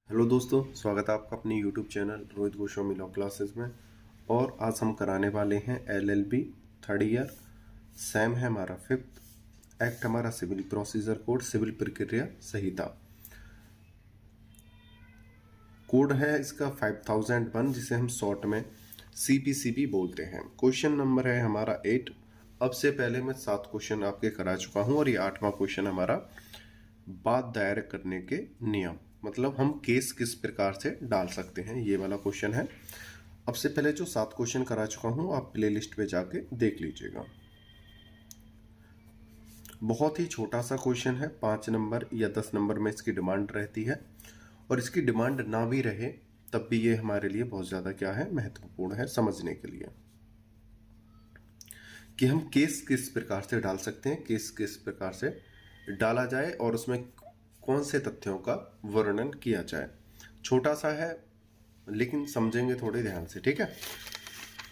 Hello दोस्तों, स्वागत है आपका अपने YouTube channel Rohit Goswami law classes में। और आज हम कराने वाले हैं एलएलबी थर्ड ईयर। सैम है हमारा फिफ्थ, एक्ट हमारा सिविल प्रोसीजर कोड, सिविल प्रक्रिया संहिता। कोड है इसका 5001, जिसे हम शॉर्ट में सीपीसीबी बोलते हैं। क्वेश्चन नंबर है हमारा 8। अब से पहले मैं 7 क्वेश्चन आपके करा चुका हूं और ये 8वां क्वेश्चन हमारा बात दायर करने के नियम, मतलब हम केस किस प्रकार से डाल सकते हैं, ये वाला क्वेश्चन है। अब से पहले जो 7 क्वेश्चन करा चुका हूं आप प्लेलिस्ट पे जाके देख लीजिएगा। बहुत ही छोटा सा क्वेश्चन है, 5 नंबर या 10 नंबर में इसकी डिमांड रहती है। और इसकी डिमांड ना भी रहे तब भी ये हमारे लिए बहुत ज़्यादा क्या है, महत्वपूर्ण है समझने के लिए कि हम केस किस प्रकार से डाल सकते हैं, केस किस प्रकार से डाला जाए और उसमें कौन से तथ्यों का वर्णन किया जाए। छोटा सा है लेकिन समझेंगे थोड़े ध्यान से, ठीक है।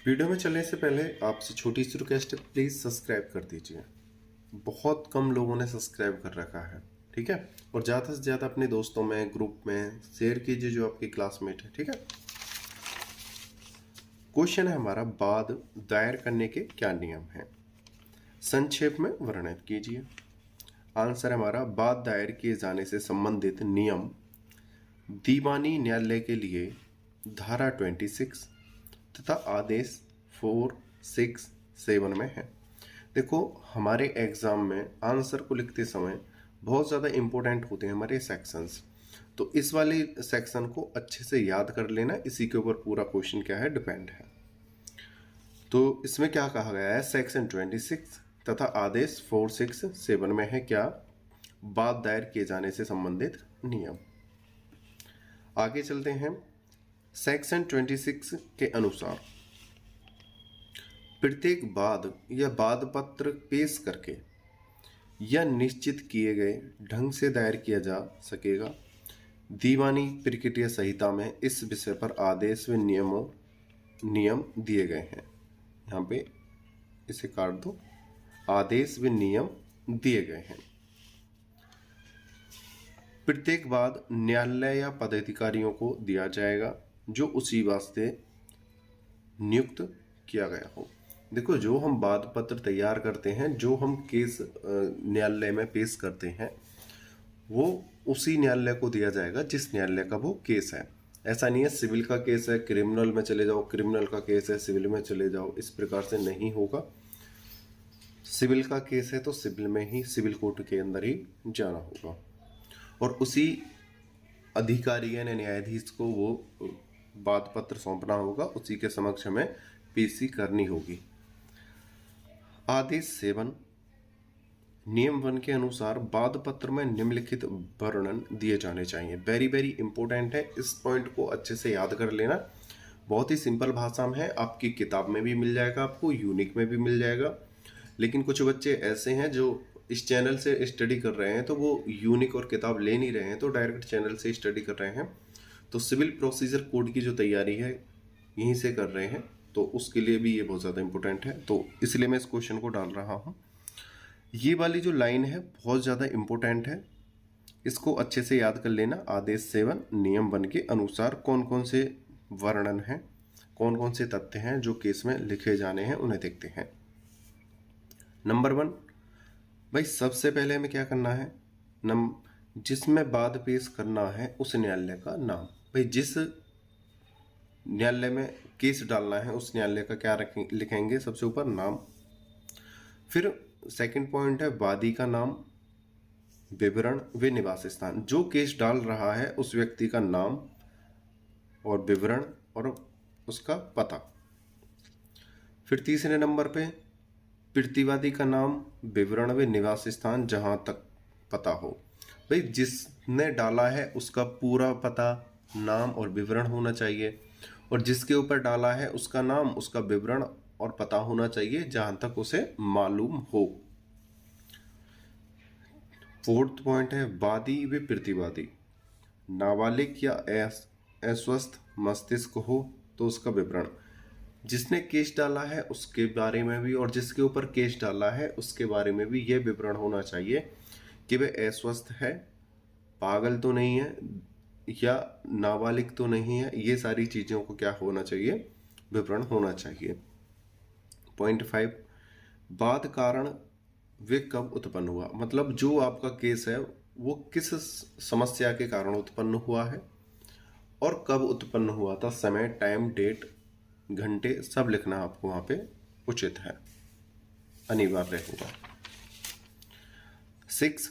वीडियो में चलने से पहले आपसे छोटी सी रिक्वेस्ट है, प्लीज़ सब्सक्राइब कर दीजिए। बहुत कम लोगों ने सब्सक्राइब कर रखा है, ठीक है। और ज़्यादा से ज़्यादा अपने दोस्तों में, ग्रुप में शेयर कीजिए जो आपके क्लासमेट है, ठीक है। क्वेश्चन है हमारा, बाद दायर करने के क्या नियम हैं, संक्षेप में वर्णित कीजिए। आंसर है हमारा, बाद दायर किए जाने से संबंधित नियम दीवानी न्यायालय के लिए धारा 26 तथा आदेश 4, 6, 7 में है। देखो, हमारे एग्जाम में आंसर को लिखते समय बहुत ज़्यादा इंपॉर्टेंट होते हैं हमारे सेक्शंस, तो इस वाले सेक्शन को अच्छे से याद कर लेना, इसी के ऊपर पूरा क्वेश्चन क्या है डिपेंड है। तो इसमें क्या कहा गया है, सेक्शन 26 तथा आदेश 4, 6, 7 में है क्या, बाद दायर किए जाने से संबंधित नियम। आगे चलते हैं। सेक्शन 26 के अनुसार प्रत्येक वाद या वाद पत्र पेश करके या निश्चित किए गए ढंग से दायर किया जा सकेगा। दीवानी प्रक्रिया संहिता में इस विषय पर आदेश व नियम दिए गए हैं। यहाँ पे इसे काट दो, आदेश व नियम दिए गए हैं। प्रत्येक वाद न्यायालय या पदाधिकारियों को दिया जाएगा जो उसी वास्ते नियुक्त किया गया हो। देखो, जो हम वाद पत्र तैयार करते हैं, जो हम केस न्यायालय में पेश करते हैं, वो उसी न्यायालय को दिया जाएगा जिस न्यायालय का वो केस है। ऐसा नहीं है सिविल का केस है क्रिमिनल में चले जाओ, क्रिमिनल का केस है सिविल में चले जाओ, इस प्रकार से नहीं होगा। सिविल का केस है तो सिविल में ही, सिविल कोर्ट के अंदर ही जाना होगा और उसी अधिकारी यानी न्यायाधीश को वो वाद पत्र सौंपना होगा, उसी के समक्ष हमें पेशी करनी होगी। आदेश 7 नियम 1 के अनुसार वाद पत्र में निम्नलिखित वर्णन दिए जाने चाहिए। वेरी वेरी इंपॉर्टेंट है, इस पॉइंट को अच्छे से याद कर लेना। बहुत ही सिंपल भाषा में है, आपकी किताब में भी मिल जाएगा, आपको यूनिक में भी मिल जाएगा। लेकिन कुछ बच्चे ऐसे हैं जो इस चैनल से स्टडी कर रहे हैं तो वो यूनिक और किताब ले नहीं रहे हैं, तो डायरेक्ट चैनल से स्टडी कर रहे हैं, तो सिविल प्रोसीजर कोड की जो तैयारी है यहीं से कर रहे हैं, तो उसके लिए भी ये बहुत ज़्यादा इंपॉर्टेंट है, तो इसलिए मैं इस क्वेश्चन को डाल रहा हूँ। ये वाली जो लाइन है बहुत ज़्यादा इंपॉर्टेंट है, इसको अच्छे से याद कर लेना। आदेश 7 नियम 1 के अनुसार कौन कौन से वर्णन हैं, कौन कौन से तथ्य हैं जो केस में लिखे जाने हैं, उन्हें देखते हैं। नंबर 1, भाई सबसे पहले हमें क्या करना है, जिसमें वाद पेश करना है उस न्यायालय का नाम। भाई जिस न्यायालय में केस डालना है उस न्यायालय का क्या लिखेंगे, सबसे ऊपर नाम। फिर सेकंड पॉइंट है वादी का नाम, विवरण व निवास स्थान। जो केस डाल रहा है उस व्यक्ति का नाम और विवरण और उसका पता। फिर तीसरे नंबर पे प्रतिवादी का नाम, विवरण व निवास स्थान, जहां तक पता हो। भाई जिसने डाला है उसका पूरा पता, नाम और विवरण होना चाहिए, और जिसके ऊपर डाला है उसका नाम, उसका विवरण और पता होना चाहिए जहां तक उसे मालूम हो। फोर्थ पॉइंट है वादी व प्रतिवादी, नाबालिग या अस्वस्थ मस्तिष्क हो तो उसका विवरण। जिसने केस डाला है उसके बारे में भी और जिसके ऊपर केस डाला है उसके बारे में भी यह विवरण होना चाहिए कि वह अस्वस्थ है, पागल तो नहीं है, या नाबालिग तो नहीं है, ये सारी चीज़ों को क्या होना चाहिए, विवरण होना चाहिए। पॉइंट 5, बाद कारण वे कब उत्पन्न हुआ, मतलब जो आपका केस है वो किस समस्या के कारण उत्पन्न हुआ है और कब उत्पन्न हुआ था, समय, टाइम, डेट, घंटे सब लिखना आपको वहां पे उचित है, अनिवार्य होगा। 6,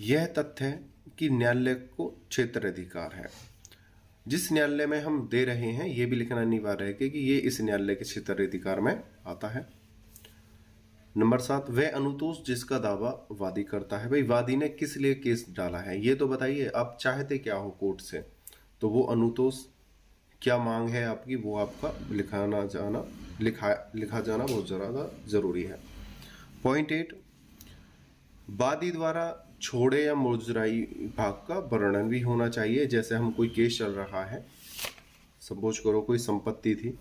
यह तथ्य है कि न्यायालय को क्षेत्राधिकार है। जिस न्यायालय में हम दे रहे हैं ये भी लिखना अनिवार्य है कि ये इस न्यायालय के क्षेत्राधिकार में आता है। नंबर 7, वह अनुतोष जिसका दावा वादी करता है। भाई वादी ने किस लिए केस डाला है ये तो बताइए, आप चाहते क्या हो कोर्ट से, तो वो अनुतोष क्या मांग है आपकी, वो आपका लिखा जाना बहुत ज़्यादा जरूरी है। पॉइंट 8, वादी द्वारा छोड़े या मुजराई भाग का वर्णन भी होना चाहिए। जैसे हम कोई केस चल रहा है, सपोज करो कोई संपत्ति थी,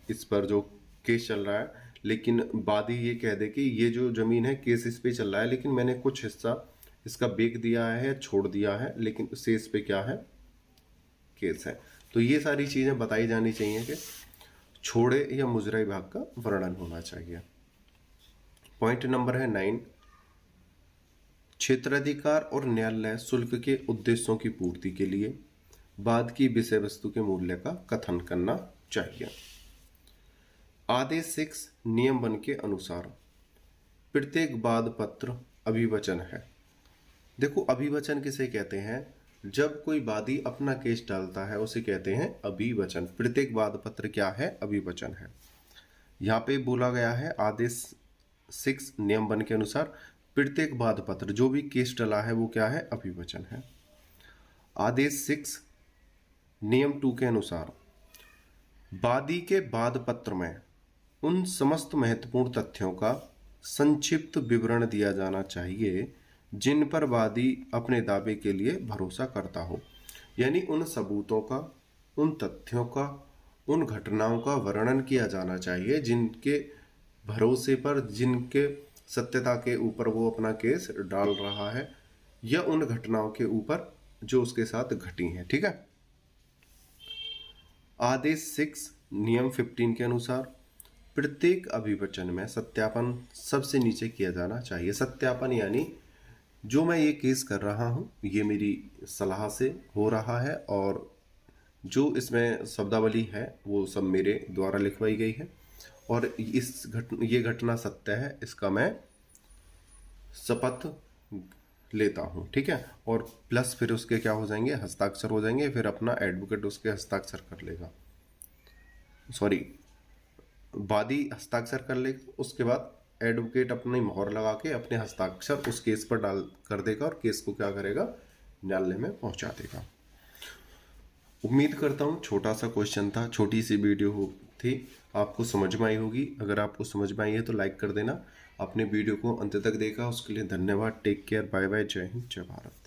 इस पर जो केस चल रहा है, लेकिन वादी ये कह दे कि ये जो जमीन है केस इस पे चल रहा है, लेकिन मैंने कुछ हिस्सा इसका बेच दिया है, छोड़ दिया है, लेकिन शेष पे क्या है, केस है। तो ये सारी चीजें बताई जानी चाहिए कि छोड़े या मुजराई भाग का वर्णन होना चाहिए। पॉइंट नंबर है 9, क्षेत्राधिकार और न्यायालय शुल्क के उद्देश्यों की पूर्ति के लिए बाद की विषय वस्तु के मूल्य का कथन करना चाहिए। आदेश 6 नियम 1 के अनुसार प्रत्येक वाद पत्र अभिवचन है। देखो अभिवचन किसे कहते हैं, जब कोई वादी अपना केस डालता है उसे कहते हैं अभिवचन। प्रत्येक वाद पत्र क्या है, अभिवचन है। यहाँ पे बोला गया है आदेश 6 नियम 1 के अनुसार प्रत्येक वाद पत्र जो भी केस डला है वो क्या है, अभिवचन है। आदेश 6 नियम 2 के अनुसार वादी के वाद पत्र में उन समस्त महत्वपूर्ण तथ्यों का संक्षिप्त विवरण दिया जाना चाहिए जिन पर वादी अपने दावे के लिए भरोसा करता हो। यानी उन सबूतों का, उन तथ्यों का, उन घटनाओं का वर्णन किया जाना चाहिए जिनके भरोसे पर, जिनके सत्यता के ऊपर वो अपना केस डाल रहा है, या उन घटनाओं के ऊपर जो उसके साथ घटी हैं। ठीक है। आदेश 6 नियम 15 के अनुसार प्रत्येक अभिवचन में सत्यापन सबसे नीचे किया जाना चाहिए। सत्यापन यानी जो मैं ये केस कर रहा हूँ ये मेरी सलाह से हो रहा है और जो इसमें शब्दावली है वो सब मेरे द्वारा लिखवाई गई है और ये घटना सत्य है, इसका मैं शपथ लेता हूँ। ठीक है। और प्लस फिर उसके क्या हो जाएंगे, हस्ताक्षर हो जाएंगे, फिर अपना एडवोकेट उसके हस्ताक्षर कर लेगा, सॉरी वादी हस्ताक्षर कर लेगा, उसके बाद एडवोकेट अपनी मोहर लगा के अपने हस्ताक्षर उस केस पर डाल कर देगा और केस को क्या करेगा, न्यायालय में पहुंचा देगा। उम्मीद करता हूं छोटा सा क्वेश्चन था, छोटी सी वीडियो थी, आपको समझ में आई होगी। अगर आपको समझ में आई है तो लाइक कर देना। अपने वीडियो को अंत तक देखा उसके लिए धन्यवाद। टेक केयर, बाय बाय, जय हिंद, जय भारत।